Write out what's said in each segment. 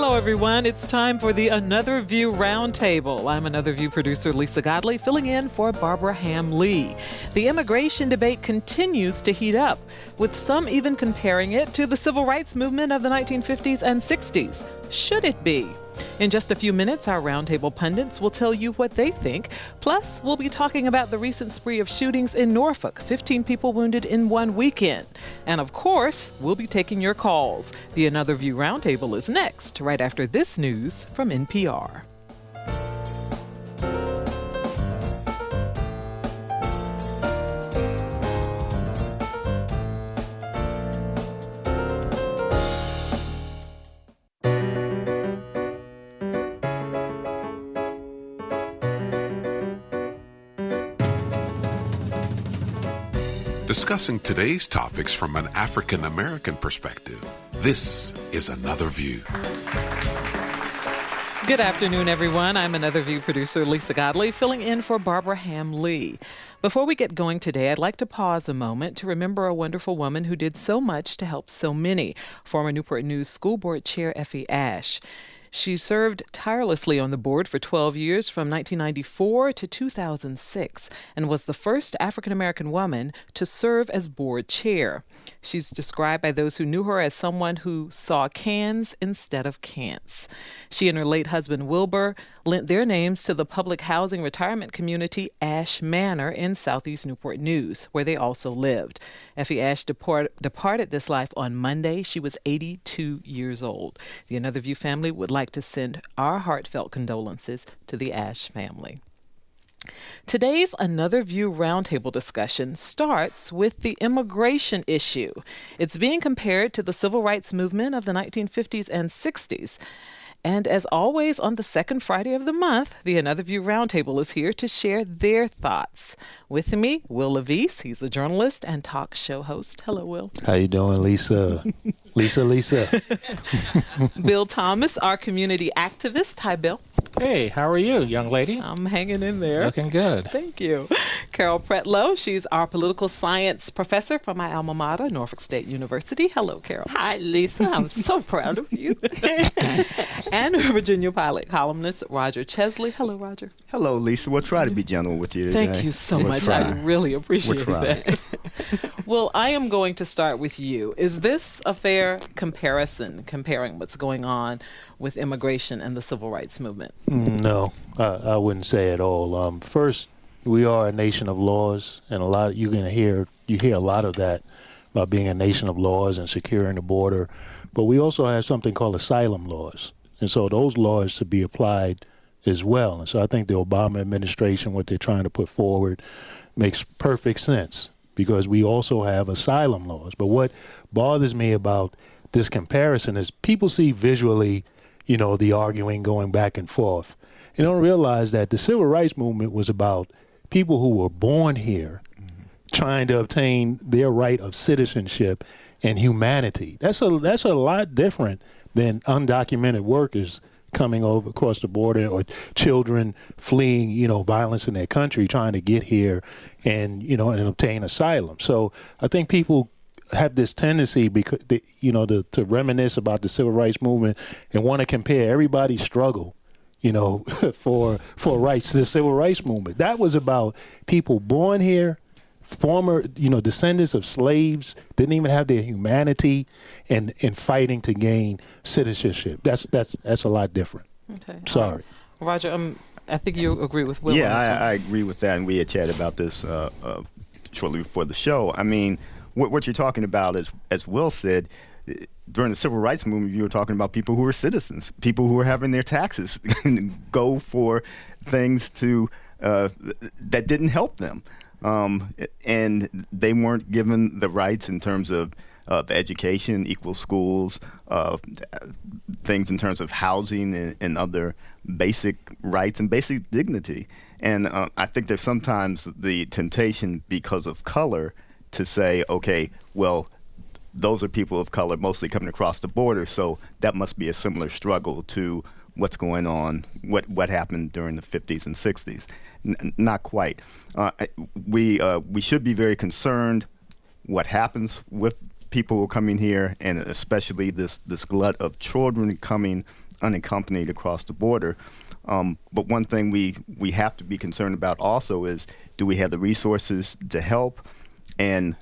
Hello, everyone. It's time for the Another View Roundtable. I'm Another View producer Lisa Godley, filling in for Barbara Ham-Lee. The immigration debate continues to heat up, with some even comparing it to the civil rights movement of the 1950s and 60s. Should it be? In just a few minutes, our roundtable pundits will tell you what they think. Plus, we'll be talking about the recent spree of shootings in Norfolk, 15 people wounded in one weekend. And of course, we'll be taking your calls. The Another View Roundtable is next, right after this news from NPR. Discussing today's topics from an African-American perspective, this is Another View. Good afternoon, everyone. I'm Another View producer Lisa Godley, filling in for Barbara Ham-Lee. Before we get going today, I'd like to pause a moment to remember a wonderful woman who did so much to help so many, former Newport News School Board Chair Effie Ash. She served tirelessly on the board for 12 years from 1994 to 2006 and was the first African-American woman to serve as board chair. She's described by those who knew her as someone who saw cans instead of can'ts. She and her late husband Wilbur lent their names to the public housing retirement community Ash Manor in southeast Newport News, where they also lived. Effie Ash departed this life on Monday. She was 82 years old. The Another View family would like to send our heartfelt condolences to the Ash family. Today's Another View Roundtable discussion starts with the immigration issue. It's being compared to the civil rights movement of the 1950s and 60s. And as always, on the second Friday of the month, the Another View Roundtable is here to share their thoughts. With me, Wil LaVeist. He's a journalist and talk show host. Hello, Will. How you doing, Lisa? Lisa. Bill Thomas, our community activist. Hi, Bill. Hey, how are you, young lady? I'm hanging in there. Looking good. Thank you. Carol Pretlow, she's our political science professor from my alma mater, Norfolk State University. Hello, Carol. Hi, Lisa. I'm so proud of you. And Virginia-Pilot columnist Roger Chesley. Hello, Roger. Hello, Lisa. We'll try to be gentle with you today. Thank you so much. I really appreciate that. Well, I am going to start with you. Is this a fair comparison, comparing what's going on with immigration and the civil rights movement? No, I wouldn't say at all. First, we are a nation of laws, and you hear a lot of that about being a nation of laws and securing the border. But we also have something called asylum laws, and so those laws should be applied as well. And so I think the Obama administration, what they're trying to put forward, makes perfect sense because we also have asylum laws. But what bothers me about this comparison is people see visually, the arguing going back and forth. You don't realize that the civil rights movement was about people who were born here trying to obtain their right of citizenship and humanity. That's a lot different than undocumented workers coming over across the border or children fleeing, violence in their country, trying to get here and obtain asylum. So I think people have this tendency because to reminisce about the civil rights movement and want to compare everybody's struggle, for rights to the civil rights movement. That was about people born here, former, descendants of slaves, didn't even have their humanity and fighting to gain citizenship. That's a lot different. Okay. Sorry. Roger, I think you agree with Will. Yeah, I agree with that, and we had chatted about this shortly before the show. I mean, what you're talking about is, as Will said, during the civil rights movement, you were talking about people who were citizens, people who were having their taxes go for things that didn't help them. And they weren't given the rights in terms of education, equal schools, things in terms of housing and other basic rights and basic dignity. And I think there's sometimes the temptation because of color to say, okay, well, those are people of color mostly coming across the border, so that must be a similar struggle to what's going on, what happened during the 50s and 60s. Not quite. We should be very concerned what happens with people who are coming here, and especially this glut of children coming unaccompanied across the border. But one thing we have to be concerned about also is, do we have the resources to help? And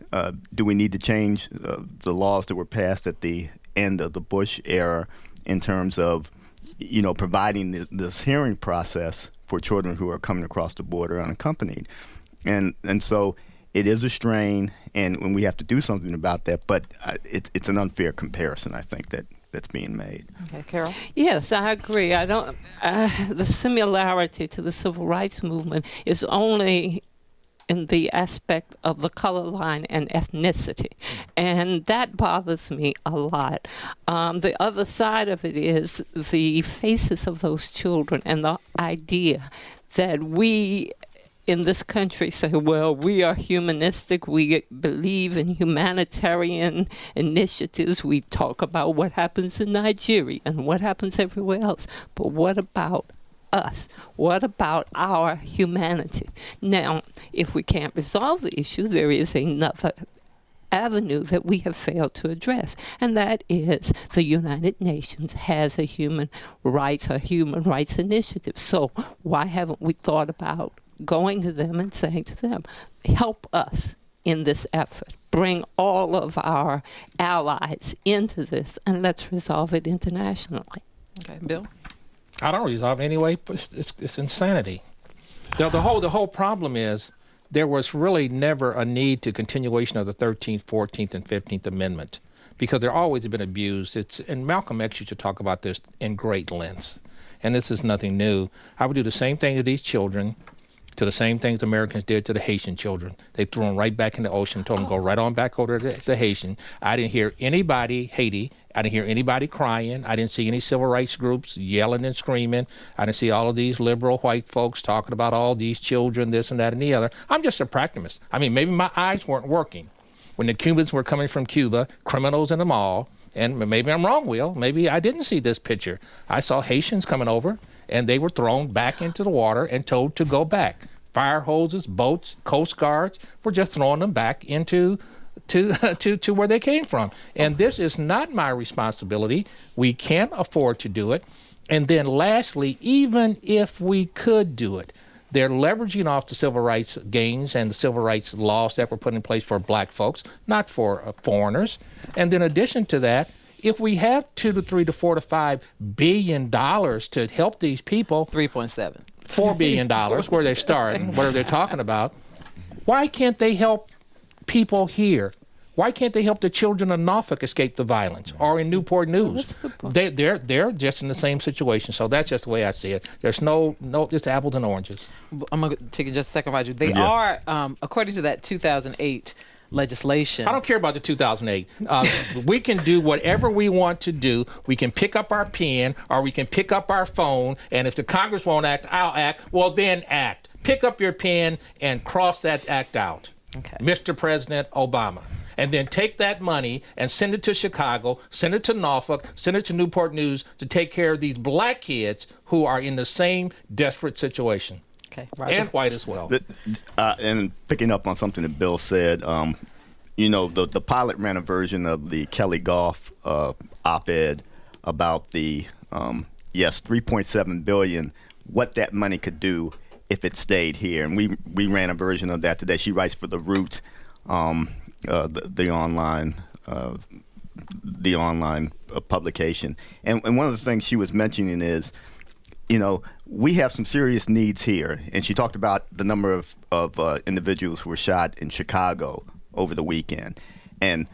do we need to change the laws that were passed at the end of the Bush era in terms of, providing this hearing process for children who are coming across the border unaccompanied? And so it is a strain, and we have to do something about that. But it's an unfair comparison, I think, that's being made. Okay, Carol? Yes, I agree. I don't. The similarity to the civil rights movement is only in the aspect of the color line and ethnicity, and that bothers me a lot. The other side of it is the faces of those children and the idea that we in this country say, well, we are humanistic, we believe in humanitarian initiatives, we talk about what happens in Nigeria and what happens everywhere else, but what about us? What about our humanity? Now, if we can't resolve the issue, there is another avenue that we have failed to address, and that is the United Nations has a human rights initiative. So why haven't we thought about going to them and saying to them, help us in this effort, bring all of our allies into this, and let's resolve it internationally? Okay, Bill? I don't resolve it anyway. It's insanity. The whole problem is there was really never a need to continuation of the 13th, 14th, and 15th Amendment, because they're always been abused. And Malcolm X used to talk about this in great lengths, and this is nothing new. I would do the same thing to these children, to the same things Americans did to the Haitian children. They threw them right back in the ocean, told them to go right on back over to the Haitian. I didn't hear anybody, Haiti, I didn't hear anybody crying. I didn't see any civil rights groups yelling and screaming. I didn't see all of these liberal white folks talking about all these children, this and that and the other. I'm just a pragmatist. I mean, maybe my eyes weren't working when the Cubans were coming from Cuba, criminals in the mall. And maybe I'm wrong, Will. Maybe I didn't see this picture. I saw Haitians coming over, and they were thrown back into the water and told to go back. Fire hoses, boats, Coast Guards were just throwing them back into to where they came from. And this is not my responsibility. We can't afford to do it. And then lastly, even if we could do it, they're leveraging off the civil rights gains and the civil rights laws that were put in place for black folks, not for foreigners. And then in addition to that, if we have $2 to $3 to $4 to $5 billion to help these people, 3.7. $4 billion, where they're starting, whatever they're talking about, why can't they help people here? Why can't they help the children of Norfolk escape the violence, or in Newport News? They're just in the same situation. So that's just the way I see it. There's no it's apples and oranges. I'm going to take just a second, Roger. They are, according to that 2008 legislation. I don't care about the 2008. We can do whatever we want to do. We can pick up our pen or we can pick up our phone, and if the Congress won't act, I'll act. Well, then act. Pick up your pen and cross that act out. Okay. Mr. President Obama. And then take that money and send it to Chicago, send it to Norfolk, send it to Newport News to take care of these black kids who are in the same desperate situation. Okay, Roger. And white as well. And picking up on something that Bill said, the pilot ran a version of the Kelly Goff op-ed about the, $3.7 billion, what that money could do if it stayed here. And we ran a version of that today. She writes for The Root, the online publication. And one of the things she was mentioning is, we have some serious needs here. And she talked about the number of individuals who were shot in Chicago over the weekend. And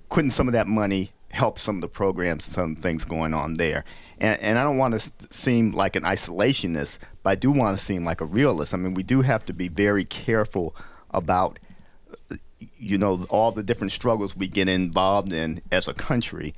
couldn't some of that money help some of the programs and some things going on there? And I don't want to seem like an isolationist, but I do want to seem like a realist. I mean, we do have to be very careful about, all the different struggles we get involved in as a country.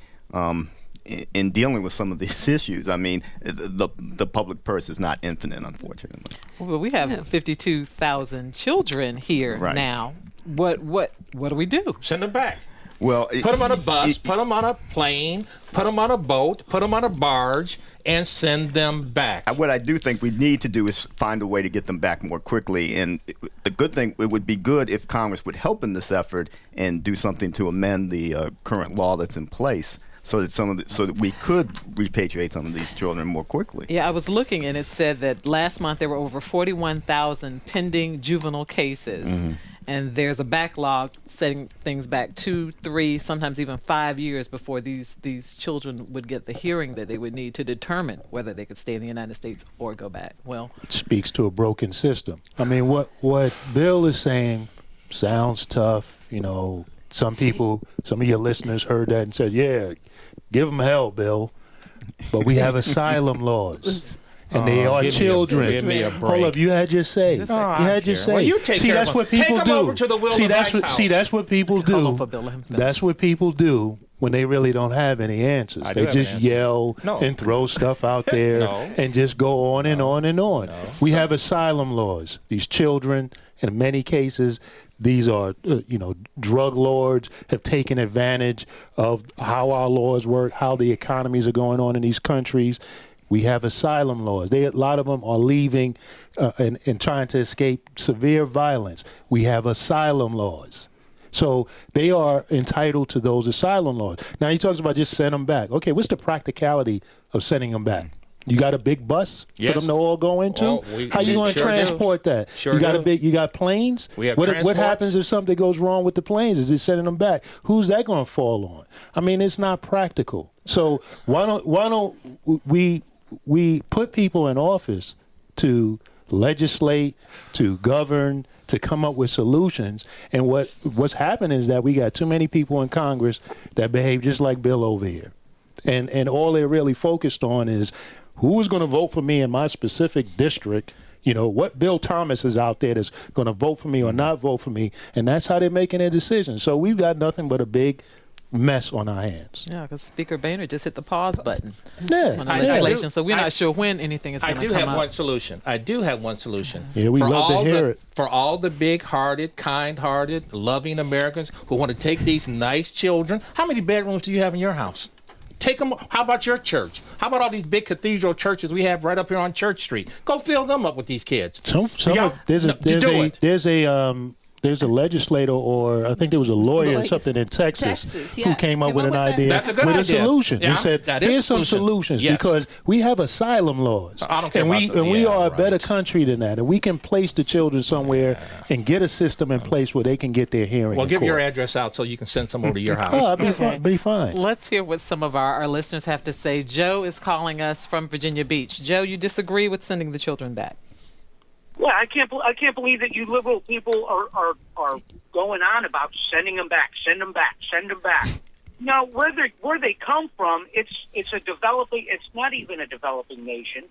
In dealing with some of these issues. I mean, the public purse is not infinite, unfortunately. Well, we have 52,000 children here now. What do we do? Send them back. Well, put them on a bus, put them on a plane, put them on a boat, put them on a barge, and send them back. What I do think we need to do is find a way to get them back more quickly. And the good thing, it would be good if Congress would help in this effort and do something to amend the current law that's in place. so that we could repatriate some of these children more quickly. Yeah, I was looking, and it said that last month there were over 41,000 pending juvenile cases. Mm-hmm. And there's a backlog setting things back 2, 3, sometimes even 5 years before these children would get the hearing that they would need to determine whether they could stay in the United States or go back. Well, It speaks to a broken system. I mean, what Bill is saying sounds tough. You know, some of your listeners heard that and said, yeah, give them hell, Bill. But we have asylum laws. And they are children. Give me a break. Hold up, you had your say. You had your say. Well, you take care that's of what them. people Take do. them over to the Wil LaVeist house. See, that's what people Call do. him for Bill, let him finish. That's what people do when they really don't have any answers. I do They have just an answer. yell No. and throw stuff out there No. and just go on and on and on. We have asylum laws. These children, in many cases, these are, drug lords have taken advantage of how our laws work, how the economies are going on in these countries. We have asylum laws. A lot of them are leaving and trying to escape severe violence. We have asylum laws. So they are entitled to those asylum laws. Now he talks about just send them back. Okay, what's the practicality of sending them back? You got a big bus Yes. for them to all go into? Oh, How you going to sure do. transport that? Sure you got do. you got planes? We have what transports. happens if something goes wrong with the planes? Is it sending them back? Who's that going to fall on? I mean, it's not practical. So why don't we put people in office to legislate, to govern, to come up with solutions? And what's happened is that we got too many people in Congress that behave just like Bill over here. And all they're really focused on is who is going to vote for me in my specific district. You know, what Bill Thomas is out there that's going to vote for me or not vote for me. And that's how they're making their decisions. So we've got nothing but a big mess on our hands. yeah, because Speaker Boehner just hit the pause button Yeah. on the I legislation, do. so we're not sure when anything is I going to do come have up. one solution. Yeah, we love to hear it. For all the big-hearted, kind-hearted, loving Americans who want to take these nice children. How many bedrooms do you have in your house? Take them. How about your church? How about all these big cathedral churches we have right up here on Church Street? Go fill them up with these kids. There's a legislator, or I think there was a lawyer or something in Texas Texas, who yeah. came up Came with up an with that. idea That's a good with a idea. solution. Yeah, He said, that is a here's some solution. solutions Yes. because we have asylum laws. I don't care and about we the- are a yeah, better right. country than that. And we can place the children somewhere and get a system in place where they can get their hearing Well, in give court. your address out so you can send some over to your house. Oh, I'll Okay. be fine. Let's hear what some of our listeners have to say. Joe is calling us from Virginia Beach. Joe, you disagree with sending the children back? Yeah, I can't believe that you liberal people are going on about sending them back, send them back, send them back. Now, where they come from, it's a developing. It's not even a developing nation.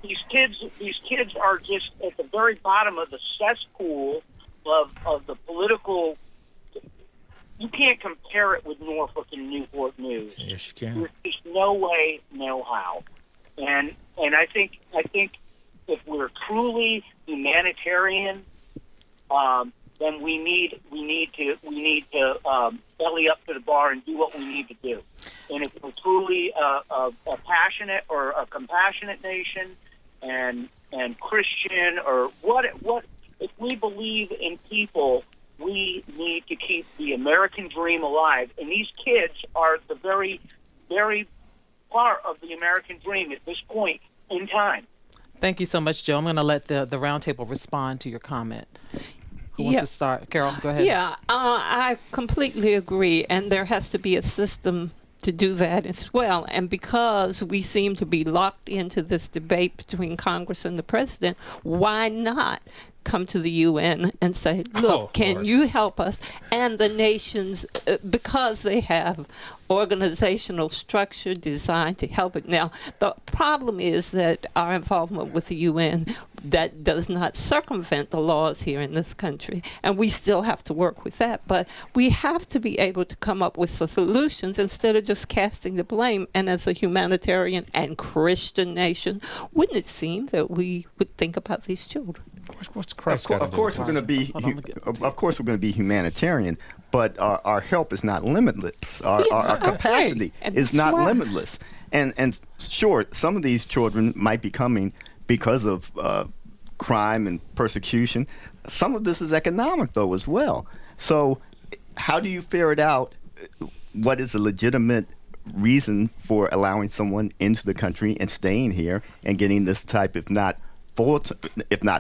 These kids are just at the very bottom of the cesspool of the political. You can't compare it with Norfolk and Newport News. Yes, you can. There's just no way, no how. And I think if we're truly humanitarian, then we need to belly up to the bar and do what we need to do. And if we're truly a passionate or a compassionate nation and Christian or what if we believe in people, we need to keep the American dream alive. And these kids are the very, very part of the American dream at this point in time. Thank you so much, Joe. I'm going to let the roundtable respond to your comment. Who wants Yeah. to start? Carol, go ahead. Yeah, I completely agree, and there has to be a system to do that as well. And because we seem to be locked into this debate between Congress and the president, why not come to the UN and say, look, can Lord. you help us? And the nations, because they have organizational structure designed to help it. Now, the problem is that our involvement with the UN, that does not circumvent the laws here in this country, and we still have to work with that. But we have to be able to come up with some solutions instead of just casting the blame. And as a humanitarian and Christian nation, wouldn't it seem that we would think about these children? What's Christ Of course, we're going to be. Hold on, let me get- Of course, we're going to be humanitarian, but our help is not limitless. Our Yeah, capacity right. And is that's not why. limitless. And sure, some of these children might be coming because of crime and persecution. Some of this is economic, though, as well. So, how do you ferret out what is a legitimate reason for allowing someone into the country and staying here and getting this type, if not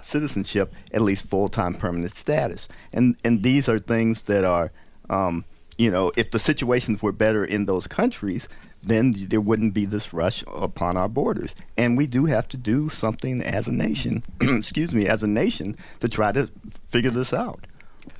citizenship, at least full-time permanent status. And these are things that are, if the situations were better in those countries, then there wouldn't be this rush upon our borders. And we do have to do something as a nation, to try to figure this out.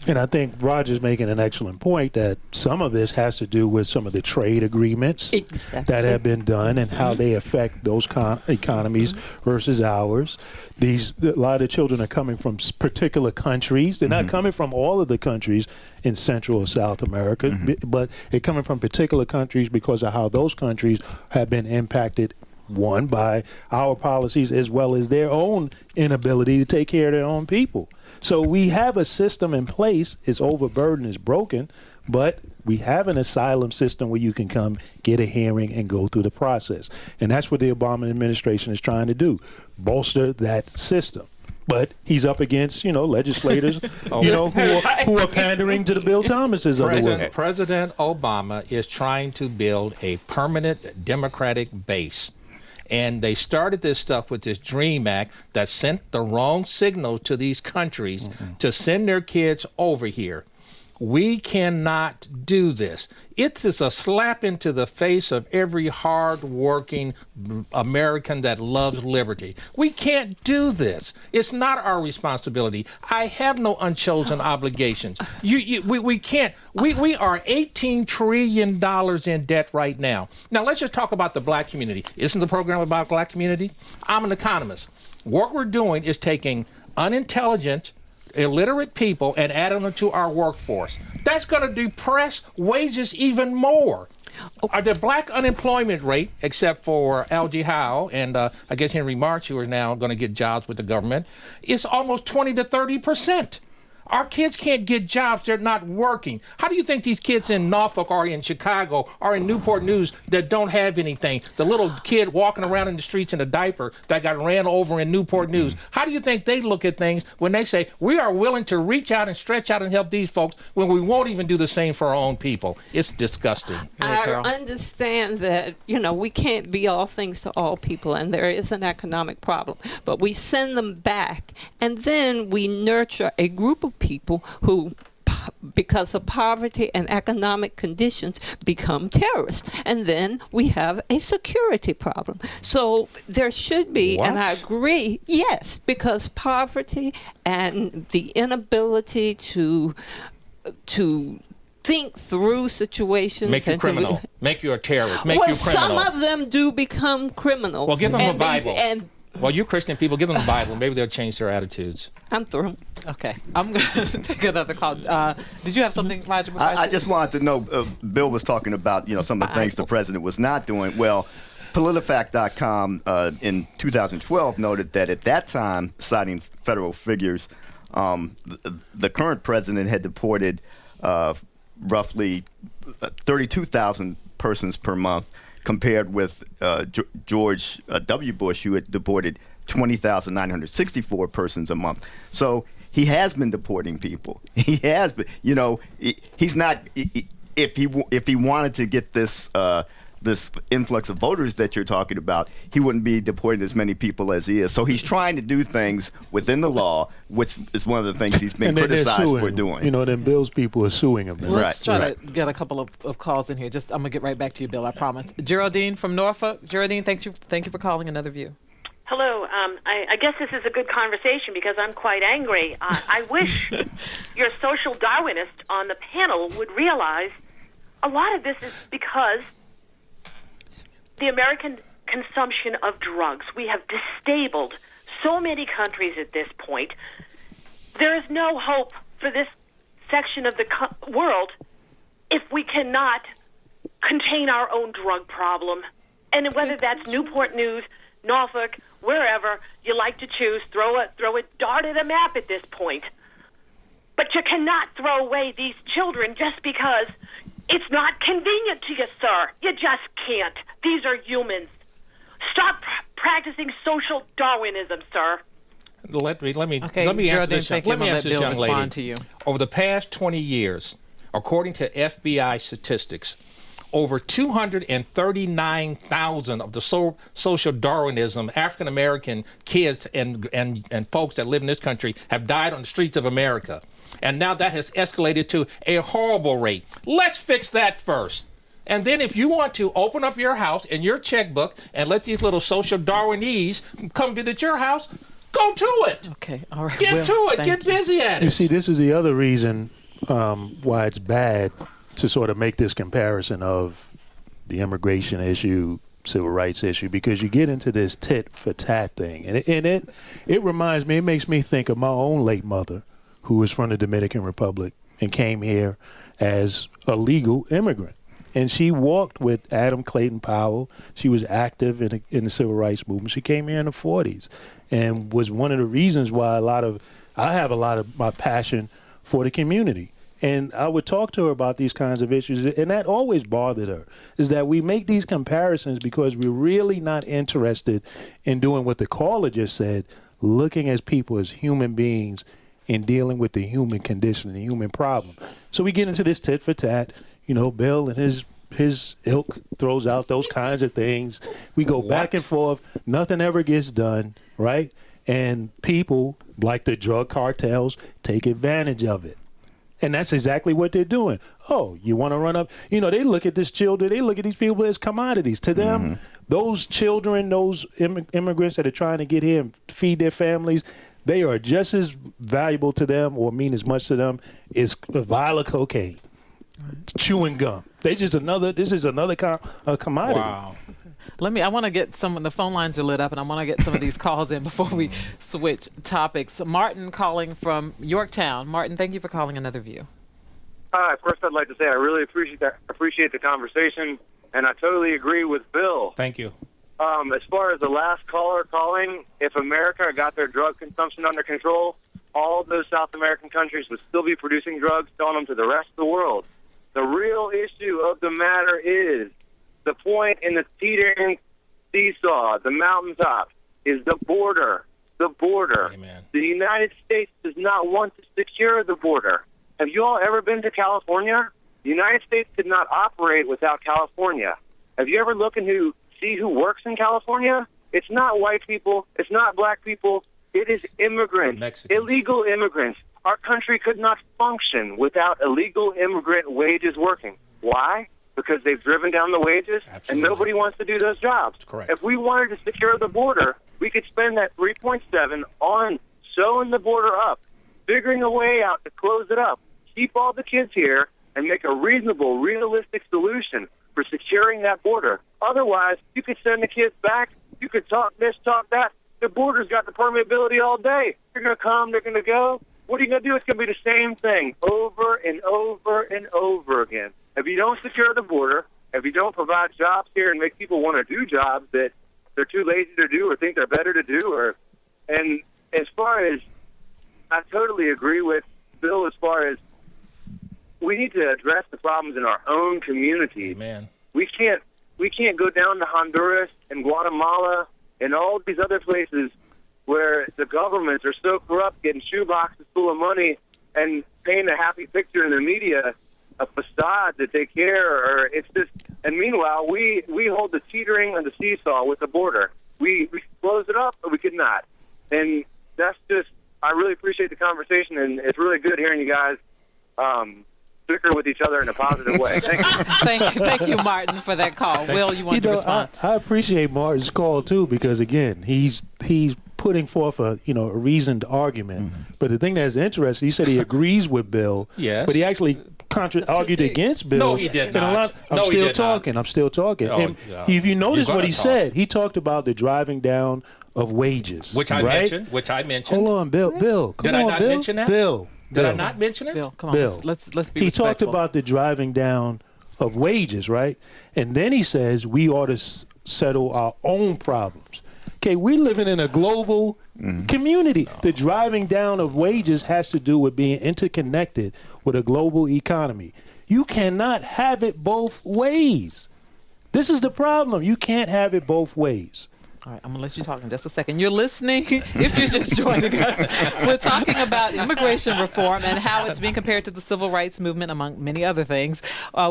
And I think Roger's making an excellent point that some of this has to do with some of the trade agreements that have been done and how they affect those economies versus ours. A lot of children are coming from particular countries. They're not coming from all of the countries in Central or South America, but they're coming from particular countries because of how those countries have been impacted, one, by our policies as well as their own inability to take care of their own people. So we have a system in place. It's overburdened, it's broken, but we have an asylum system where you can come, get a hearing, and go through the process. And that's what the Obama administration is trying to do, bolster that system. But he's up against, legislators, who are pandering to the Bill Thomases of the world. President Obama is trying to build a permanent Democratic base. And they started this stuff with this DREAM Act that sent the wrong signal to these countries to send their kids over here. We cannot do this. It is a slap into the face of every hard-working American that loves liberty. We can't do this. It's not our responsibility. I have no unchosen obligations. We can't. We are $18 trillion in debt right now. Now, let's just talk about the black community. Isn't the program about black community? I'm an economist. What we're doing is taking unintelligent, illiterate people and adding them to our workforce. That's going to depress wages even more. The black unemployment rate, except for L.G. Howe and I guess Henry March, who are now going to get jobs with the government, is almost 20 to 30%. Our kids can't get jobs. They're not working. How do you think these kids in Norfolk or in Chicago or in Newport News that don't have anything, the little kid walking around in the streets in a diaper that got ran over in Newport News, how do you think they look at things when they say, we are willing to reach out and stretch out and help these folks when we won't even do the same for our own people? It's disgusting. I understand that, we can't be all things to all people, and there is an economic problem. But we send them back, and then we nurture a group of people who, because of poverty and economic conditions, become terrorists. And then we have a security problem. So there should be, and I agree, yes, because poverty and the inability to think through situations. Make you criminal. Make you a terrorist. Make you criminal. Some of them do become criminals. Well, give them a Bible. Well, you Christian people, give them the Bible. Maybe they'll change their attitudes. I'm through. Okay. I'm going to take another call. Did you have something, Roger? I just wanted to know, Bill was talking about, some of the things the president was not doing. Well, PolitiFact.com in 2012 noted that at that time, citing federal figures, the current president had deported roughly 32,000 persons per month, compared with George W. Bush, who had deported 20,964 persons a month. So he has been deporting people. He has been, he's not, if he wanted to get this influx of voters that you're talking about, he wouldn't be deporting as many people as he is. So he's trying to do things within the law, which is one of the things he's been criticized for doing. Then Bill's people are suing him. Let's try to get a couple of calls in here. I'm going to get right back to you, Bill, I promise. Geraldine from Norfolk. Geraldine, thank you for calling Another View. Hello. I guess this is a good conversation because I'm quite angry. I wish your social Darwinist on the panel would realize a lot of this is because the American consumption of drugs. We have disabled so many countries at this point. There is no hope for this section of the world if we cannot contain our own drug problem. And whether that's Newport News, Norfolk, wherever you like to choose, throw a dart at a map at this point. But you cannot throw away these children just because it's not convenient to you, sir. You just can't. These are humans. Stop practicing social Darwinism, sir. Let me answer this young lady. To you. Over the past 20 years, according to FBI statistics, over 239,000 of the social Darwinism African-American kids and folks that live in this country have died on the streets of America. And now that has escalated to a horrible rate. Let's fix that first. And then if you want to open up your house and your checkbook and let these little social Darwinese come visit your house, go to it. Okay, all right. Get to it. Get busy at it. You see, this is the other reason why it's bad to sort of make this comparison of the immigration issue, civil rights issue, because you get into this tit for tat thing. And it reminds me, it makes me think of my own late mother, who was from the Dominican Republic and came here as a legal immigrant. And she walked with Adam Clayton Powell. She was active in the civil rights movement. She came here in the 40s and was one of the reasons why I have a lot of my passion for the community. And I would talk to her about these kinds of issues, and that always bothered her, is that we make these comparisons because we're really not interested in doing what the caller just said, looking at people as human beings and dealing with the human condition and the human problem. So we get into this tit for tat. You know, Bill and his ilk throws out those kinds of things. We go back and forth. Nothing ever gets done, right? And people, like the drug cartels, take advantage of it. And that's exactly what they're doing. Oh, you want to run up? You know, they look at these children, they look at these people as commodities. To them, those children, those immigrants that are trying to get here and feed their families, they are just as valuable to them or mean as much to them as a vial of cocaine. Chewing gum. This is another commodity. Wow. I want to get the phone lines are lit up, and I want to get some of these calls in before we switch topics. Martin calling from Yorktown. Martin, thank you for calling Another View. First, I'd like to say I really appreciate the conversation, and I totally agree with Bill. Thank you. As far as the last caller calling, if America got their drug consumption under control, all of those South American countries would still be producing drugs, selling them to the rest of the world. The real issue of the matter is the point in the teetering seesaw, the mountaintop, is the border. The border. Amen. The United States does not want to secure the border. Have you all ever been to California? The United States could not operate without California. Have you ever looked and see who works in California? It's not white people. It's not black people. It is immigrants, Mexicans. Illegal immigrants. Our country could not function without illegal immigrant wages working. Why? Because they've driven down the wages, and nobody wants to do those jobs. That's correct. If we wanted to secure the border, we could spend that 3.7 on sewing the border up, figuring a way out to close it up, keep all the kids here, and make a reasonable, realistic solution for securing that border. Otherwise, you could send the kids back. You could talk this, talk that. The border's got the permeability all day. They're going to come, they're going to go. What are you going to do? It's going to be the same thing over and over and over again. If you don't secure the border, if you don't provide jobs here and make people want to do jobs that they're too lazy to do or think they're better to do, and as far as I totally agree with Bill, as far as we need to address the problems in our own community. Amen. We can't go down to Honduras and Guatemala and all these other places where the governments are so corrupt, getting shoeboxes full of money and paint a happy picture in the media, a facade that they care, or it's just. And meanwhile, we hold the teetering on the seesaw with the border. We could close it up, but we could not. And that's just. I really appreciate the conversation, and it's really good hearing you guys bicker with each other in a positive way. Thank you. Thank you, Martin, for that call. Will, you want to respond? I appreciate Martin's call too, because again, he's putting forth a reasoned argument. But the thing that's interesting, he said he agrees with Bill. Yes. But he actually argued against Bill. No, he did not. I'm still talking. Oh, and yeah. if you notice what he talk. said, he talked about the driving down of wages, Which I mentioned. Hold on, Bill. Come Did I on, not Bill. mention that? Did I not mention it? Bill, come on. Bill. Let's be He respectful. talked about the driving down of wages, right? And then he says we ought to settle our own problems. Okay, we're living in a global community. The driving down of wages has to do with being interconnected with a global economy. You cannot have it both ways. This is the problem. You can't have it both ways. All right, I'm going to let you talk in just a second. You're listening if you're just joining us. We're talking about immigration reform and how it's being compared to the civil rights movement, among many other things,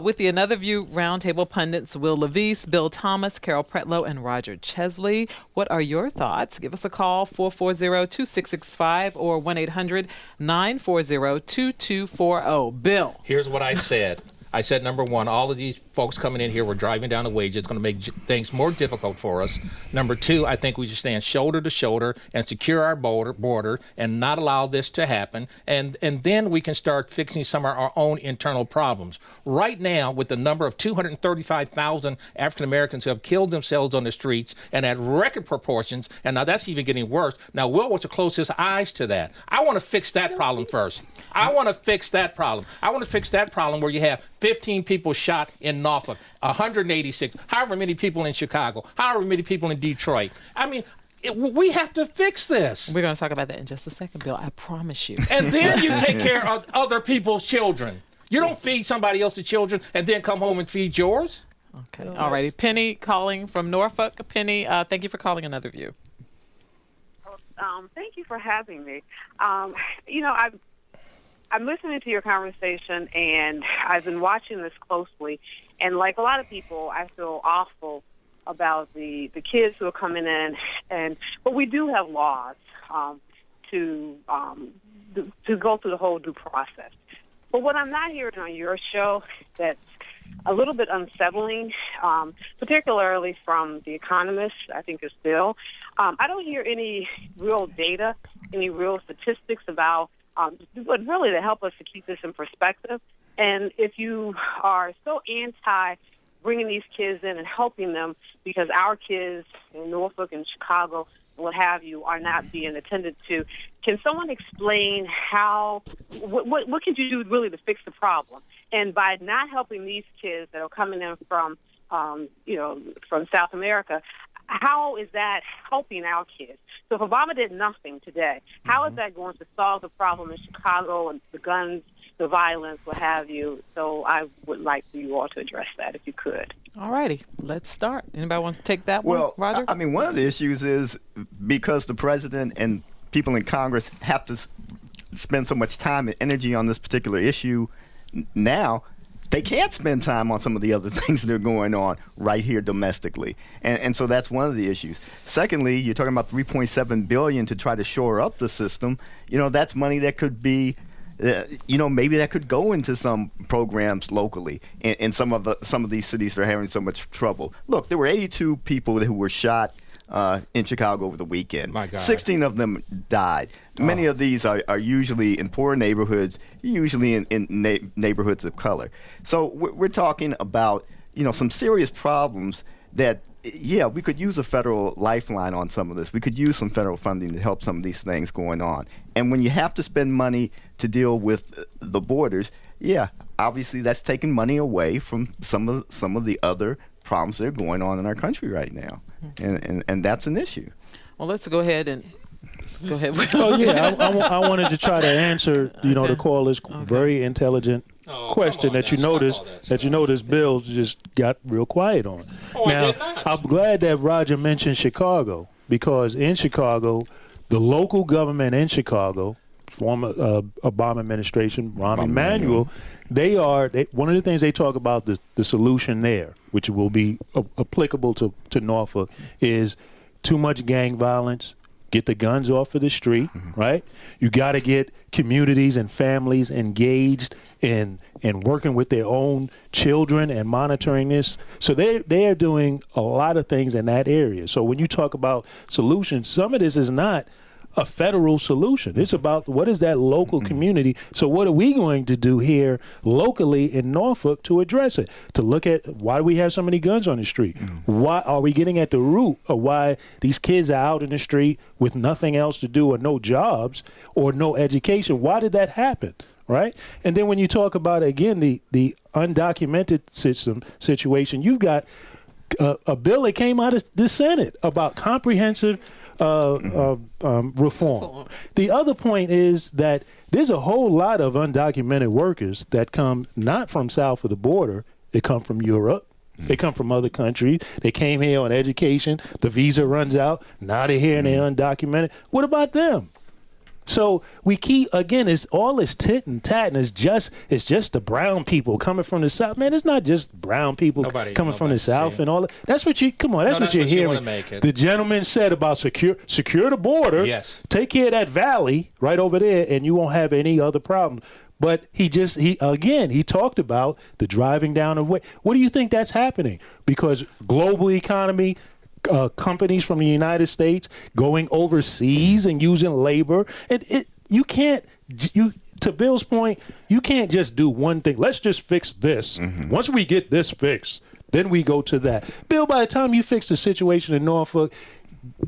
with the Another View Roundtable pundits Wil LaVeist, Bill Thomas, Carol Pretlow, and Roger Chesley. What are your thoughts? Give us a call, 440-2665 or 1-800-940-2240. Bill. Here's what I said. I said, number one, all of these folks coming in here, we're driving down the wages. It's going to make things more difficult for us. Number two, I think we should stand shoulder to shoulder and secure our border and not allow this to happen. And then we can start fixing some of our own internal problems. Right now, with the number of 235,000 African Americans who have killed themselves on the streets and at record proportions, and now that's even getting worse. Now, Will wants to close his eyes to that. I want to fix that problem first. I want to fix that problem. I want to fix that problem where you have 15 people shot in Norfolk, 186, however many people in Chicago, however many people in Detroit. I mean, we have to fix this. We're going to talk about that in just a second, Bill. I promise you. And then you take care of other people's children. You don't feed somebody else's children and then come home and feed yours. Okay. All righty. Penny calling from Norfolk. Penny, thank you for calling Another View. Thank you for having me. I'm listening to your conversation, and I've been watching this closely. And like a lot of people, I feel awful about the kids who are coming in. But we do have laws to go through the whole due process. But what I'm not hearing on your show that's a little bit unsettling, particularly from The Economist, I think is Bill, I don't hear any real data, any real statistics about but really to help us to keep this in perspective. And if you are so anti bringing these kids in and helping them because our kids in Norfolk and Chicago and what have you are not being attended to, can someone explain what can you do really to fix the problem? And by not helping these kids that are coming in from South America, how is that helping our kids? So if Obama did nothing today, how is that going to solve the problem in Chicago and the guns, the violence, what have you? So I would like for you all to address that if you could. All righty. Let's start. Anybody want to take that one, Roger? I mean, one of the issues is because the president and people in Congress have to spend so much time and energy on this particular issue now, they can't spend time on some of the other things that are going on right here domestically. And so that's one of the issues. Secondly, you're talking about $3.7 billion to try to shore up the system. That's money that could be, maybe that could go into some programs locally in some of these cities that are having so much trouble. Look, there were 82 people who were shot in Chicago over the weekend. My God. 16 of them died. Many of these are usually in poor neighborhoods, usually in neighborhoods of color. So we're talking about, some serious problems that, we could use a federal lifeline on some of this. We could use some federal funding to help some of these things going on. And when you have to spend money to deal with the borders, obviously that's taking money away from some of the other problems that are going on in our country right now. And that's an issue. Well, let's go ahead and go ahead. I wanted to try to answer, the caller's very intelligent question that you noticed Bill just got real quiet on. Now, I'm glad that Roger mentioned Chicago, because in Chicago, the local government in Chicago, former Obama administration, Rahm Emanuel, one of the things they talk about, the solution there, which will be applicable to Norfolk, is too much gang violence. Get the guns off of the street, right? You got to get communities and families engaged in working with their own children and monitoring this. So they are doing a lot of things in that area. So when you talk about solutions, some of this is not a federal solution. It's about what is that local community. So what are we going to do here locally in Norfolk to address it? To look at why we have so many guns on the street. Why are we getting at the root of why these kids are out in the street with nothing else to do or no jobs or no education? Why did that happen? Right? And then when you talk about, again, the undocumented situation, you've got a bill that came out of the Senate about comprehensive reform. The other point is that there's a whole lot of undocumented workers that come not from south of the border. They come from Europe. They come from other countries. They came here on education. The visa runs out. Now they're here and they're undocumented. What about them? So we keep, again, it's all this tit and tat, and it's just the brown people coming from the South. Man, it's not just brown people coming from the South and all that. That's what you, come on, that's what you're hearing. The gentleman said about secure the border. Yes. Take care of that valley right over there, and you won't have any other problem. But he talked about the driving down of way. What do you think that's happening? Because global economy, companies from the United States going overseas and using labor. You can't, to Bill's point, you can't just do one thing. Let's just fix this. Once we get this fixed, then we go to that. Bill, by the time you fix the situation in Norfolk,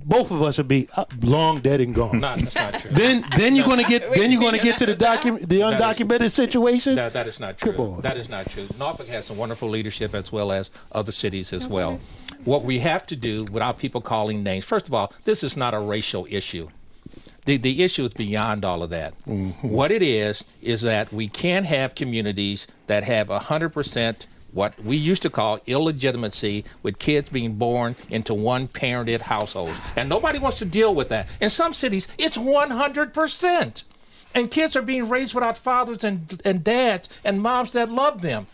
both of us would be long dead and gone. No, that's not true. Then you're going to get to the undocumented situation. That is not true. Come on. That is not true. Norfolk has some wonderful leadership as well as other cities as well. What we have to do, without people calling names, first of all, this is not a racial issue. The issue is beyond all of that. What it is that we can't have communities that have 100% what we used to call illegitimacy, with kids being born into one-parented households. And nobody wants to deal with that. In some cities, it's 100%. And kids are being raised without fathers and dads and moms that love them.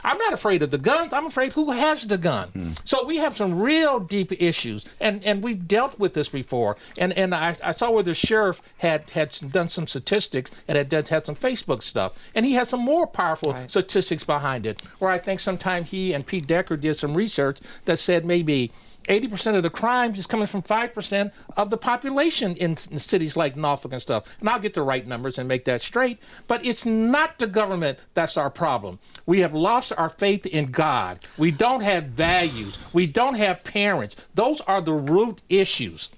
I'm not afraid of the guns. I'm afraid who has the gun. So we have some real deep issues, and we've dealt with this before. And I saw where the sheriff had done some statistics and had some Facebook stuff, and he had some more powerful statistics behind it. Where I think sometime he and Pete Decker did some research that said maybe 80% of the crime is coming from 5% of the population in cities like Norfolk and stuff. And I'll get the right numbers and make that straight. But it's not the government that's our problem. We have lost our faith in God. We don't have values. We don't have parents. Those are the root issues.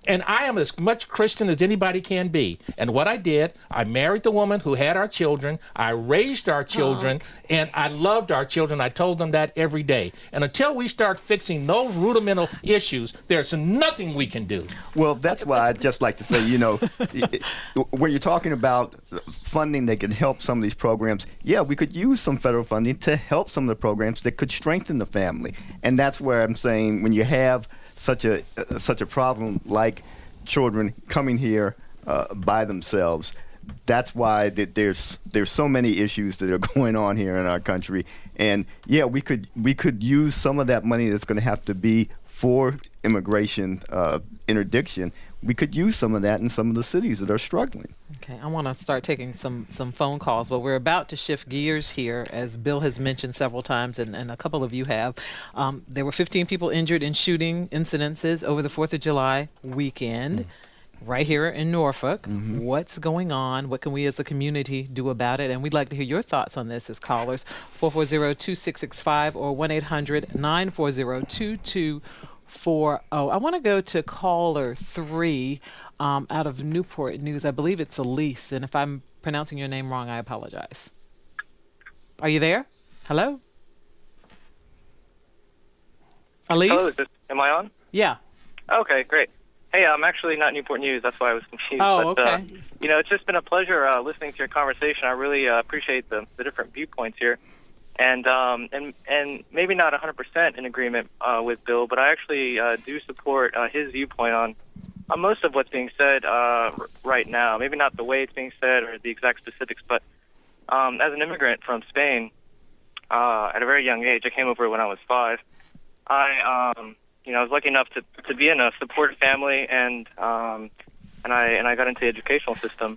And I am as much Christian as anybody can be. And what I did, I married the woman who had our children. I raised our children, and I loved our children. I told them that every day. And until we start fixing those rudimental issues, there's nothing we can do. Well, that's why I'd just like to say, when you're talking about funding that can help some of these programs, yeah, we could use some federal funding to help some of the programs that could strengthen the family. And that's where I'm saying, when you have such a problem like children coming here by themselves, that's why there's so many issues that are going on here in our country. And yeah, we could use some of that money that's going to have to be for immigration interdiction. We could use some of that in some of the cities that are struggling. Okay, I want to start taking some phone calls, but we're about to shift gears here, as Bill has mentioned several times, and a couple of you have. There were 15 people injured in shooting incidences over the 4th of July weekend right here in Norfolk. What's going on? What can we as a community do about it? And we'd like to hear your thoughts on this as callers, 440-2665 or 1-800-940-2240. I want to go to caller 3 out of Newport News. I believe it's Elise, and if I'm pronouncing your name wrong, I apologize. Are you there? Hello? Elise? Hello, am I on? Yeah. Okay, great. Hey, I'm actually not Newport News. That's why I was confused. Oh, but, okay. It's just been a pleasure listening to your conversation. I really appreciate the different viewpoints here. And maybe not 100% in agreement with Bill, but I actually do support his viewpoint on most of what's being said right now. Maybe not the way it's being said or the exact specifics, but as an immigrant from Spain, at a very young age, I came over when I was 5. I was lucky enough to be in a supportive family, and I got into the educational system.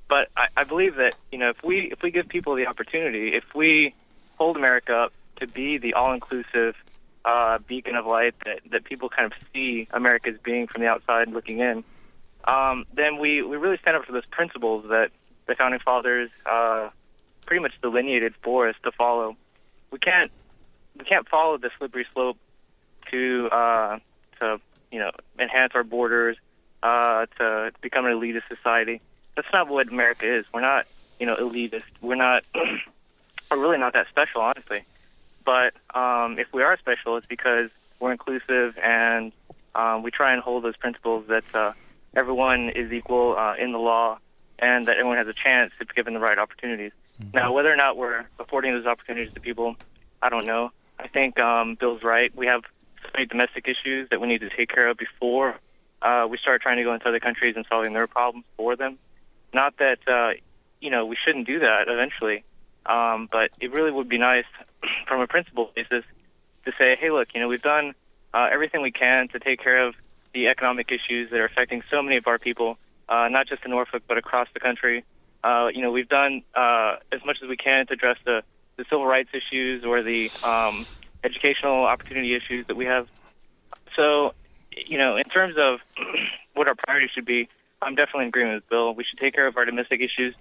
But I believe that if we give people the opportunity, if we hold America up to be the all-inclusive beacon of light that people kind of see America as being from the outside looking in, then we really stand up for those principles that the Founding Fathers pretty much delineated for us to follow. We can't follow the slippery slope to enhance our borders, to become an elitist society. That's not what America is. We're not elitist. We're not. We're really not that special, honestly. But if we are special, it's because we're inclusive and we try and hold those principles that everyone is equal in the law and that everyone has a chance if given the right opportunities. Now, whether or not we're affording those opportunities to people, I don't know. I think Bill's right. We have so many domestic issues that we need to take care of before we start trying to go into other countries and solving their problems for them. Not that, we shouldn't do that eventually, but it really would be nice from a principle basis to say, hey, look, we've done everything we can to take care of the economic issues that are affecting so many of our people, not just in Norfolk, but across the country. We've done as much as we can to address the civil rights issues or the educational opportunity issues that we have. So, in terms of what our priorities should be, I'm definitely in agreement with Bill. We should take care of our domestic issues.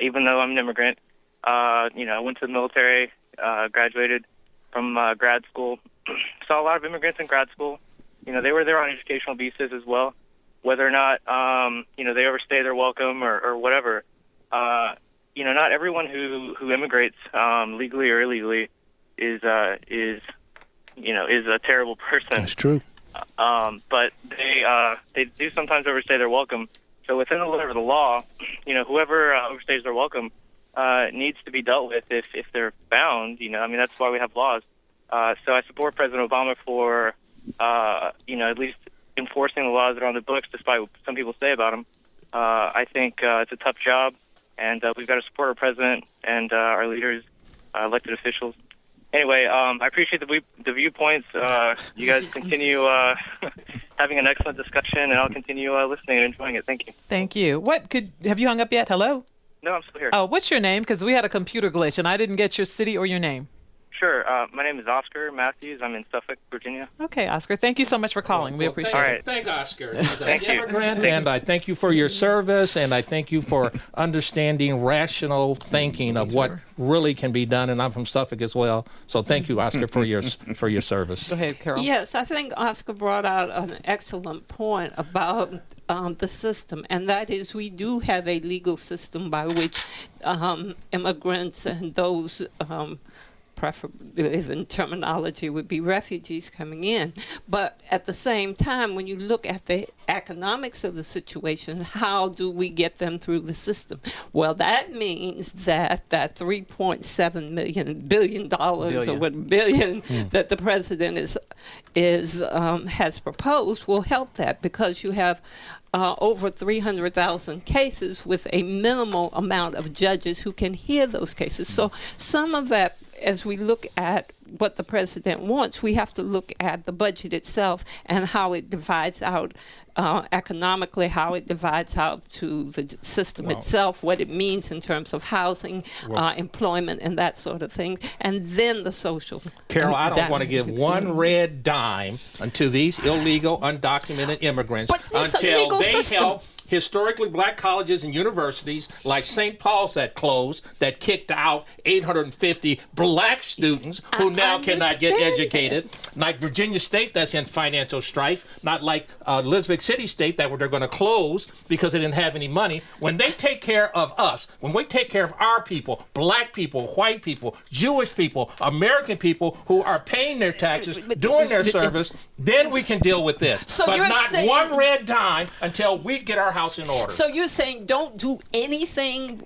Even though I'm an immigrant, I went to the military, graduated from grad school, saw a lot of immigrants in grad school. They were there on educational visas as well. Whether or not, they overstay their welcome or whatever, not everyone who immigrates legally or illegally is a terrible person. That's true. But they do sometimes overstay their welcome. So within the letter of the law, whoever overstays their welcome needs to be dealt with if they're found. That's why we have laws. So I support President Obama for, at least enforcing the laws that are on the books, despite what some people say about them. I think it's a tough job, and we've got to support our president and our leaders, elected officials. Anyway, I appreciate the viewpoints. You guys continue having an excellent discussion, and I'll continue listening and enjoying it. Thank you. Thank you. Have you hung up yet? Hello? No, I'm still here. Oh, what's your name? Because we had a computer glitch, and I didn't get your city or your name. Sure. My name is Oscar Matthews. I'm in Suffolk, Virginia. Okay, Oscar. Thank you so much for calling. We appreciate it. Thank Oscar. Thank you. And I thank you for your service, and I thank you for understanding rational thinking of what really can be done. And I'm from Suffolk as well, so thank you, Oscar, for your service. Go ahead, Carol. Yes, I think Oscar brought out an excellent point about the system, and that is we do have a legal system by which immigrants and those preferably in terminology would be refugees coming in. But at the same time, when you look at the economics of the situation, how do we get them through the system? Well, that means that $3.7 billion or what billion that the president has proposed will help that, because you have over 300,000 cases with a minimal amount of judges who can hear those cases. So some of that, as we look at what the president wants, we have to look at the budget itself and how it divides out economically, how it divides out to the system itself, what it means in terms of housing, employment, and that sort of thing, and then the social. Carol, I don't want to give one red dime unto these illegal, undocumented immigrants until they help historically black colleges and universities like St. Paul's that closed, that kicked out 850 black students who now cannot get educated, like Virginia State that's in financial strife, not like Elizabeth City State that they're going to close because they didn't have any money. When they take care of us, when we take care of our people, black people, white people, Jewish people, American people who are paying their taxes, doing their service, then we can deal with this. So but not saying, one red dime until we get our house in order. So you're saying don't do anything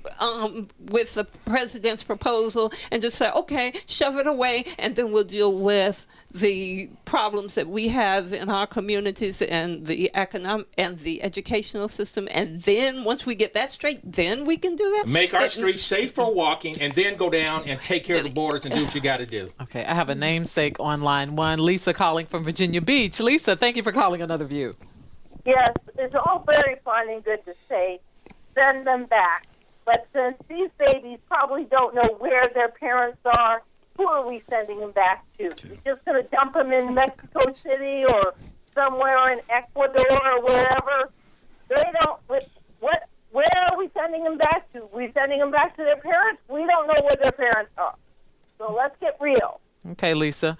with the president's proposal and just say, okay, shove it away, and then we'll deal with the problems that we have in our communities and the economic and the educational system, and then once we get that straight, then we can do that. Make our streets safe for walking, and then go down and take care of the borders and do what you got to do. Okay, I have a namesake on line one, Lisa calling from Virginia Beach. Lisa, thank you for calling Another View. Yes, it's all very fine and good to say, send them back. But since these babies probably don't know where their parents are, who are we sending them back to? We're just going to dump them in Mexico City or somewhere in Ecuador or wherever? They don't. Where are we sending them back to? We're sending them back to their parents? We don't know where their parents are. So let's get real. Okay, Lisa.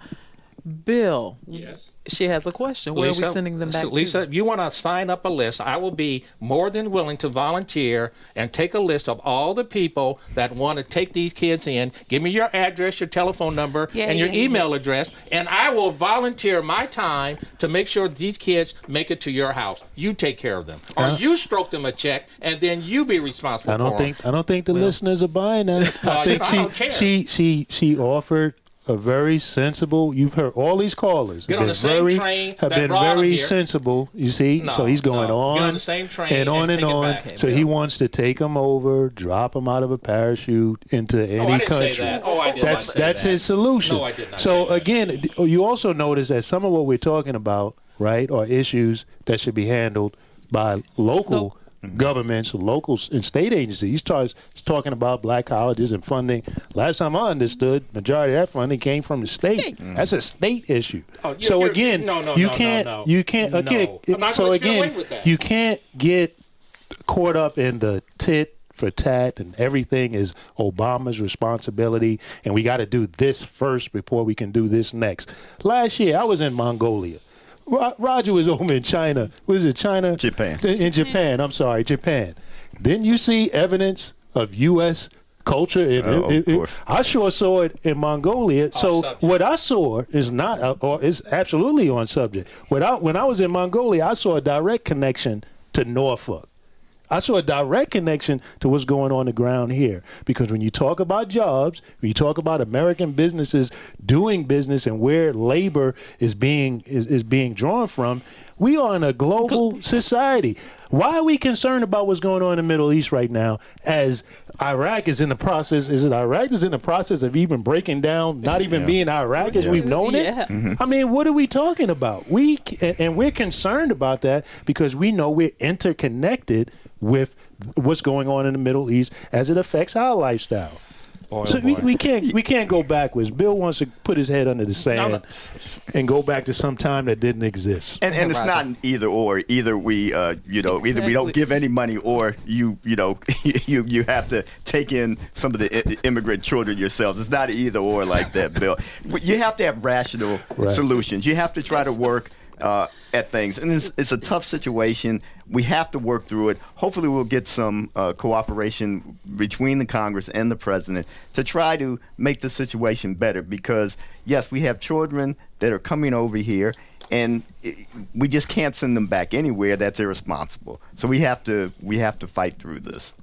Bill, yes, she has a question. Where are we sending them back to? Lisa, if you want to sign up a list, I will be more than willing to volunteer and take a list of all the people that want to take these kids in. Give me your address, your telephone number, and your email address, and I will volunteer my time to make sure these kids make it to your house. You take care of them, or you stroke them a check, and then you be responsible for them. I don't think the listeners are buying that. I think she offered are very sensible. You've heard all these callers Get on the same train have that been brought him very here. sensible. You see, No, so he's going no. on Get on the same train and on and and take it on. back. So he wants to take them over, drop them out of a parachute into any I didn't country. say that. Oh, I did not say That's that. his solution. No, I did not So say that. again, you also notice that some of what we're talking about, right, are issues that should be handled by local governments, local and state agencies. He starts talking about black colleges and funding. Last time I understood, majority of that funding came from the state. That's a state issue. So again, you can't. Again, I'm not so gonna let you get again, away with that. you can't get caught up in the tit for tat and everything is Obama's responsibility and we got to do this first before we can do this next. Last year, I was in Mongolia. Roger was over in China. Was it China? Japan. In Japan. I'm sorry, Japan. Didn't you see evidence of U.S. culture? Of course. I sure saw it in Mongolia. So what I saw is not, or is absolutely on subject. When I was in Mongolia, I saw a direct connection to Norfolk. I saw a direct connection to what's going on the ground here. Because when you talk about jobs, when you talk about American businesses doing business and where labor is being drawn from, we are in a global society. Why are we concerned about what's going on in the Middle East right now as Iraq is in the process? Is it Iraq is in the process of even breaking down, not even being Iraq as we've known it? I mean, what are we talking about? And we're concerned about that because we know we're interconnected with what's going on in the Middle East as it affects our lifestyle. So we can't go backwards. Bill wants to put his head under the sand and go back to some time that didn't exist. And it's not an either or. Either we either we don't give any money or you have to take in some of the immigrant children yourselves. It's not either or like that, Bill. You have to have rational solutions. You have to try to work at things, and it's a tough situation. We have to work through it. Hopefully we'll get some cooperation between the Congress and the president to try to make the situation better, because yes, we have children that are coming over here and we just can't send them back anywhere. That's irresponsible. So we have to fight through this.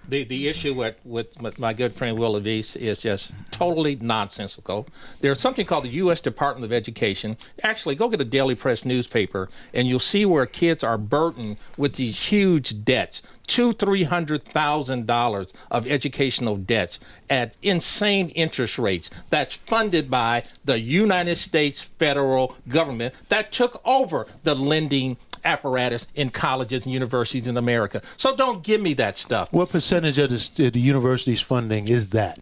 The issue with my good friend Wil LaVeist is just totally nonsensical. There's something called the U.S. Department of Education. Actually, go get a Daily Press newspaper, and you'll see where kids are burdened with these huge debts, $200,000-$300,000 of educational debts at insane interest rates. That's funded by the United States federal government that took over the lending apparatus in colleges and universities in America. So don't give me that stuff. What percentage of the university's funding is that?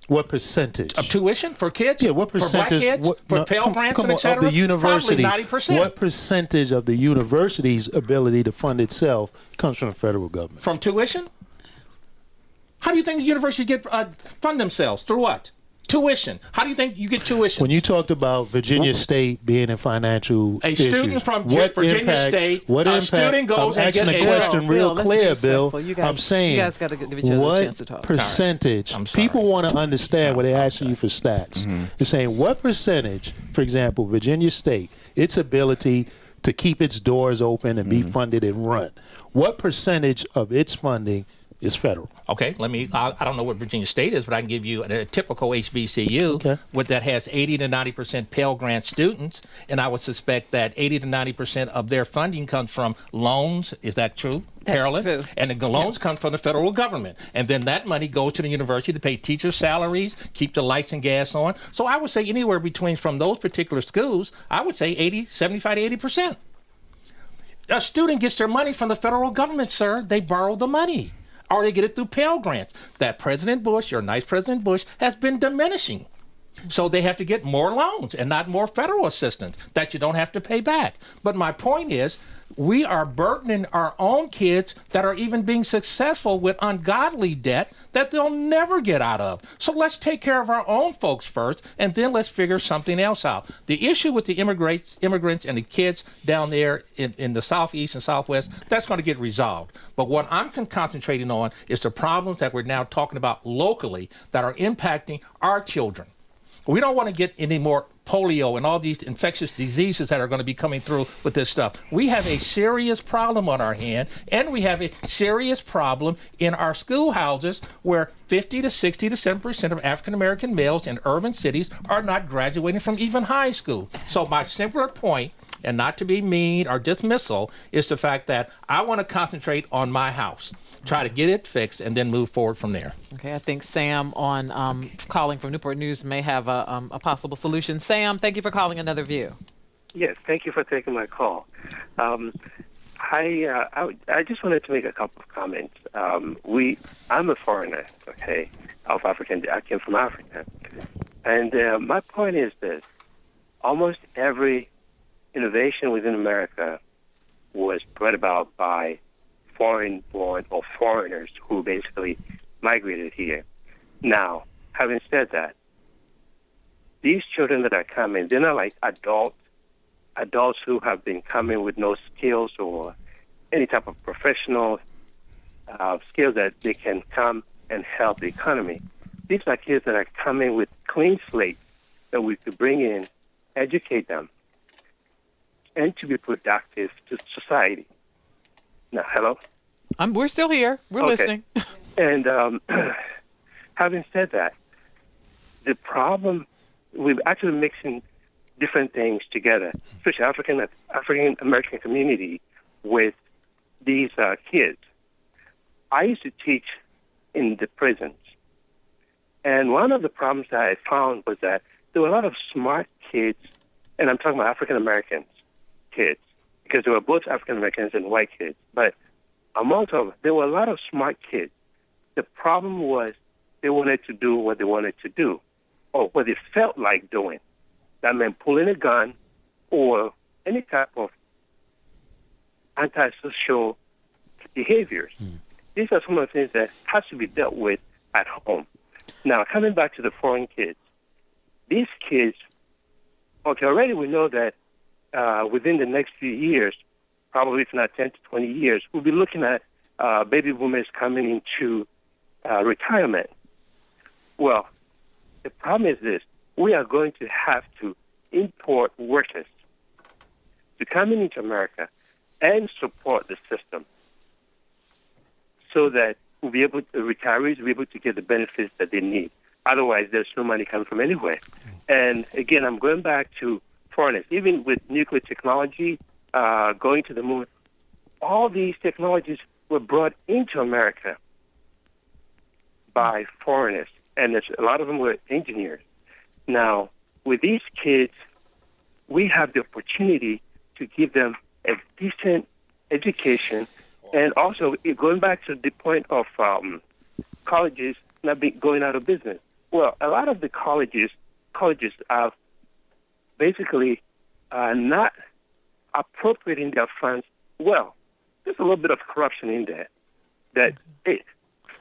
What percentage? Of tuition for kids? Yeah, what percentage? For black kids? For Pell Grants and et cetera? Of the university, probably 90%. What percentage of the university's ability to fund itself comes from the federal government? From tuition? How do you think the universities get fund themselves? Through what? Tuition. How do you think you get tuition? When you talked about Virginia State being in financial a issues, student from what Virginia impact, State, what a impact, student goes I'm and asking gets a question real Bill, clear, let's be Bill. respectful. You guys, I'm saying, you guys got to give each other a chance to talk. What percentage? I'm sorry. People want to understand when they're asking you for stats. They're saying what percentage, for example, Virginia State, its ability to keep its doors open and be funded and run, what percentage of its funding is federal? Okay, I don't know what Virginia State is, but I can give you a typical HBCU that has 80 to 90% Pell Grant students, and I would suspect that 80 to 90% of their funding comes from loans. Is that true, Carolyn? That's true. And the loans come from the federal government, and then that money goes to the university to pay teachers' salaries, keep the lights and gas on. So I would say anywhere between, from those particular schools, I would say 75 to 80%. A student gets their money from the federal government, sir. They borrow the money, or they get it through Pell Grants that President Bush, your nice President Bush, has been diminishing. So they have to get more loans and not more federal assistance that you don't have to pay back. But my point is, we are burdening our own kids that are even being successful with ungodly debt that they'll never get out of. So let's take care of our own folks first, and then let's figure something else out. The issue with the immigrants and the kids down there in the Southeast and Southwest, that's going to get resolved. But what I'm concentrating on is the problems that we're now talking about locally that are impacting our children. We don't want to get any more polio and all these infectious diseases that are going to be coming through with this stuff. We have a serious problem on our hand, and we have a serious problem in our schoolhouses where 50 to 60 to 7% of African American males in urban cities are not graduating from even high school. So my simpler point, and not to be mean or dismissal, is the fact that I want to concentrate on my house, try to get it fixed, and then move forward from there. Okay, I think Sam on calling from Newport News may have a possible solution. Sam, thank you for calling Another View. Yes, thank you for taking my call. I just wanted to make a couple of comments. I'm a foreigner, okay, of African. I came from Africa, and my point is this: almost every innovation within America was brought about by foreign-born or foreigners who basically migrated here. Now, having said that, these children that are coming, they're not like adults who have been coming with no skills or any type of professional skills that they can come and help the economy. These are kids that are coming with clean slates that we could bring in, educate them, and to be productive to society. Now, hello? We're still here. We're listening. And having said that, the problem, we're actually mixing different things together, especially African American community with these kids. I used to teach in the prisons, and one of the problems that I found was that there were a lot of smart kids, and I'm talking about African Americans kids, because there were both African Americans and white kids, but amongst them, there were a lot of smart kids. The problem was they wanted to do what they wanted to do, or what they felt like doing. That meant pulling a gun or any type of antisocial behaviors. These are some of the things that has to be dealt with at home. Now, coming back to the foreign kids, these kids, okay, already we know that within the next few years, probably if not 10 to 20 years, we'll be looking at baby boomers coming into retirement. Well, the problem is this: we are going to have to import workers to come into America and support the system so that we'll be able to, retirees will be able to get the benefits that they need. Otherwise, there's no money coming from anywhere. And again, I'm going back to foreigners. Even with nuclear technology, going to the moon, all these technologies were brought into America by foreigners, and a lot of them were engineers. Now, with these kids, we have the opportunity to give them a decent education, and also going back to the point of colleges not going out of business. Well, a lot of the colleges are basically not appropriating their funds well. There's a little bit of corruption in there.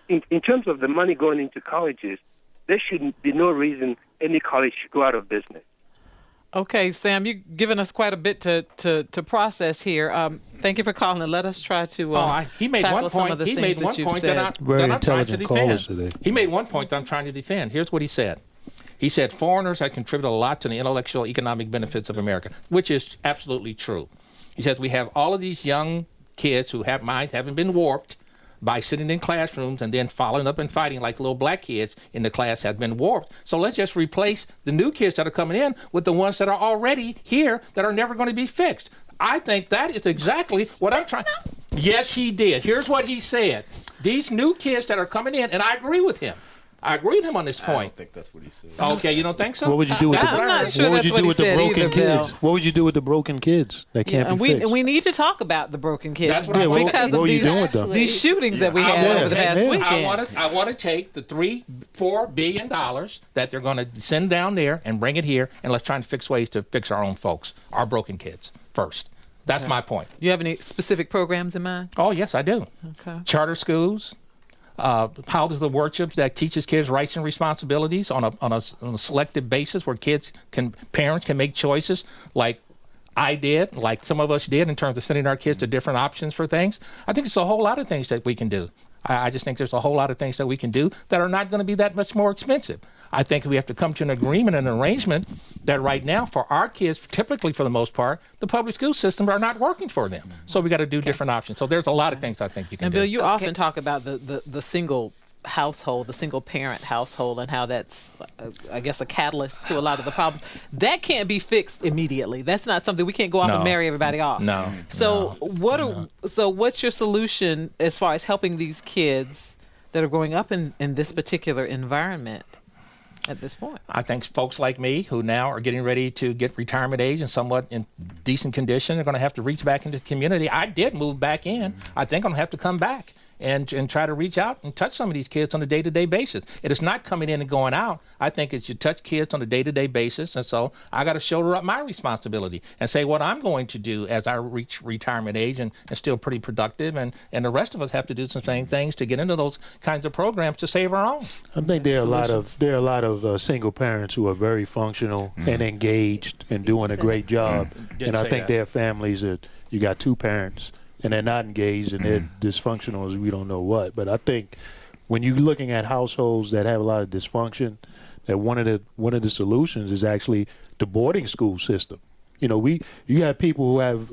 In terms of the money going into colleges, there should be no reason any college should go out of business. Okay, Sam, you've given us quite a bit to process here. Thank you for calling, and let us try to he made tackle one some point. of the He things made one that you've point said. that I'm trying to defend. He made one point that I'm trying to defend. Here's what he said. He said foreigners have contributed a lot to the intellectual economic benefits of America, which is absolutely true. He says we have all of these young kids who have minds haven't been warped by sitting in classrooms and then following up and fighting like little black kids in the class have been warped. So let's just replace the new kids that are coming in with the ones that are already here that are never going to be fixed. I think that is exactly what I'm trying. Yes, he did. Here's what he said. These new kids that are coming in, and I agree with him. I agree with him on this point. I don't think that's what he said. Okay, you don't think so? What would you do with I'm not sure that's what he said broken either, kids? Bill. What would you do with the broken kids that can't and be fixed? we need to talk about the broken kids That's what I want. because What of are you doing with them? these shootings that we had over the past weekend. I want to take the $4 billion that they're going to send down there and bring it here, and let's try and fix ways to fix our own folks, our broken kids first. That's my point. Do you have any specific programs in mind? Oh, yes, I do. Okay. Charter schools, houses of worship that teaches kids rights and responsibilities on a selective basis where parents can make choices like I did, like some of us did in terms of sending our kids to different options for things. I think there's a whole lot of things that we can do. I just think there's a whole lot of things that we can do that are not going to be that much more expensive. I think we have to come to an agreement, an arrangement that right now for our kids, typically for the most part, the public school systems are not working for them. So we got to do different options. So there's a lot of things I think you can And do. Bill, you often talk about the single household, the single parent household, and how that's, I guess, a catalyst to a lot of the problems. That can't be fixed immediately. That's not something we can't go off and marry everybody off. No. So what's your solution as far as helping these kids that are growing up in this particular environment at this point? I think folks like me who now are getting ready to get retirement age and somewhat in decent condition are going to have to reach back into the community. I did move back in. I think I'm going to have to come back and try to reach out and touch some of these kids on a day-to-day basis. It is not coming in and going out. I think it's you touch kids on a day-to-day basis, and so I got to shoulder up my responsibility and say what I'm going to do as I reach retirement age and still pretty productive, and the rest of us have to do some same things to get into those kinds of programs to save our own. I think there are a lot of single parents who are very functional and engaged and doing a great job, and I think there are families that you got two parents and they're not engaged and they're dysfunctional as we don't know what. But I think when you're looking at households that have a lot of dysfunction, that one of the solutions is actually the boarding school system. You know, you have people who have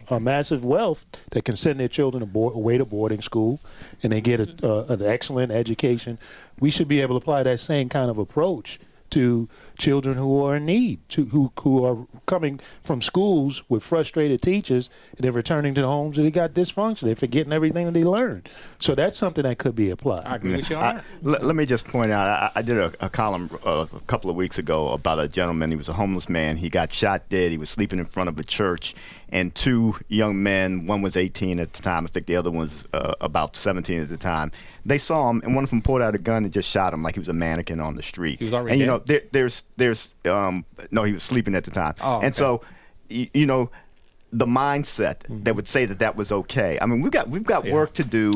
a massive wealth that can send their children away to boarding school, and they get an excellent education. We should be able to apply that same kind of approach to children who are in need, who are coming from schools with frustrated teachers, and they're returning to the homes and they got dysfunction. They're forgetting everything that they learned. So that's something that could be applied. I agree with you on that. Let me just point out, I did a column a couple of weeks ago about a gentleman. He was a homeless man. He got shot dead. He was sleeping in front of a church. And two young men, one was 18 at the time, I think the other one was about 17 at the time. They saw him, and one of them pulled out a gun and just shot him like he was a mannequin on the street. He was already dead? dead? No, he was sleeping at the time. Oh, okay. And so, the mindset that would say that was okay. I mean, we've got work to do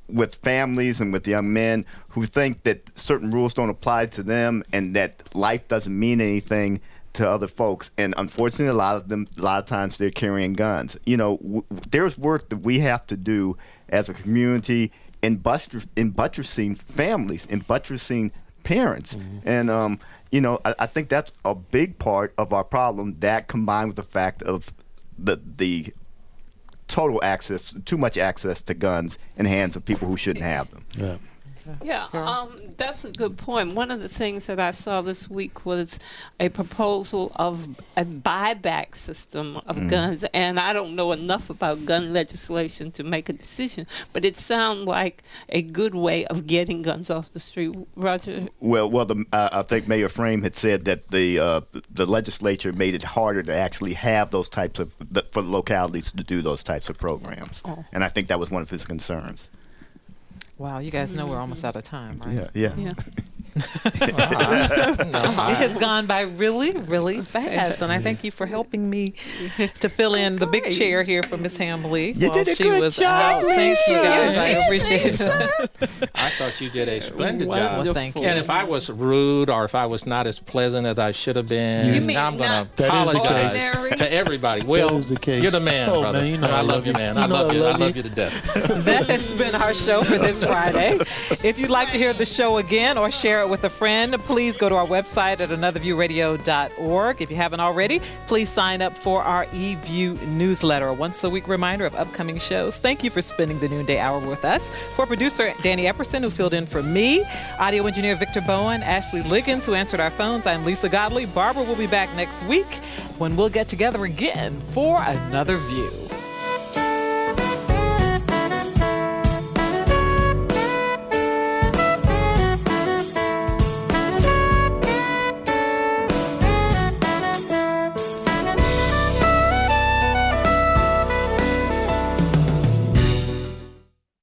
with families and with young men who think that certain rules don't apply to them and that life doesn't mean anything to other folks, and unfortunately, a lot of times they're carrying guns. There's work that we have to do as a community in buttressing families, in buttressing parents, and I think that's a big part of our problem. That combined with the fact of the total access, too much access to guns in the hands of people who shouldn't have them. Yeah. Yeah, that's a good point. One of the things that I saw this week was a proposal of a buyback system of guns, and I don't know enough about gun legislation to make a decision, but it sounded like a good way of getting guns off the street. Roger? Well, I think Mayor Frame had said that the legislature made it harder to actually have those types of, for localities to do those types of programs, and I think that was one of his concerns. Wow, you guys know we're almost out of time, right? Yeah. It has gone by really, really fast, and I thank you for helping me to fill in the big chair here for Miss Hamley while she was out. Thank you guys, I appreciate it. I thought you did a splendid Well, job. thank you. And if I was rude or if I was not as pleasant as I should have been, I'm going to apologize to everybody. Will, you're the man, brother. Man, I love you, man. I love you. I love you to death. That has been our show for this Friday. If you'd like to hear the show again or share it with a friend, please go to our website at anotherviewradio.org. If you haven't already, please sign up for our eView newsletter, a once-a-week reminder of upcoming shows. Thank you for spending the noonday hour with us. For producer Danny Epperson, who filled in for me, audio engineer Victor Bowen, Ashley Liggins, who answered our phones, I'm Lisa Godley. Barbara will be back next week when we'll get together again for Another View.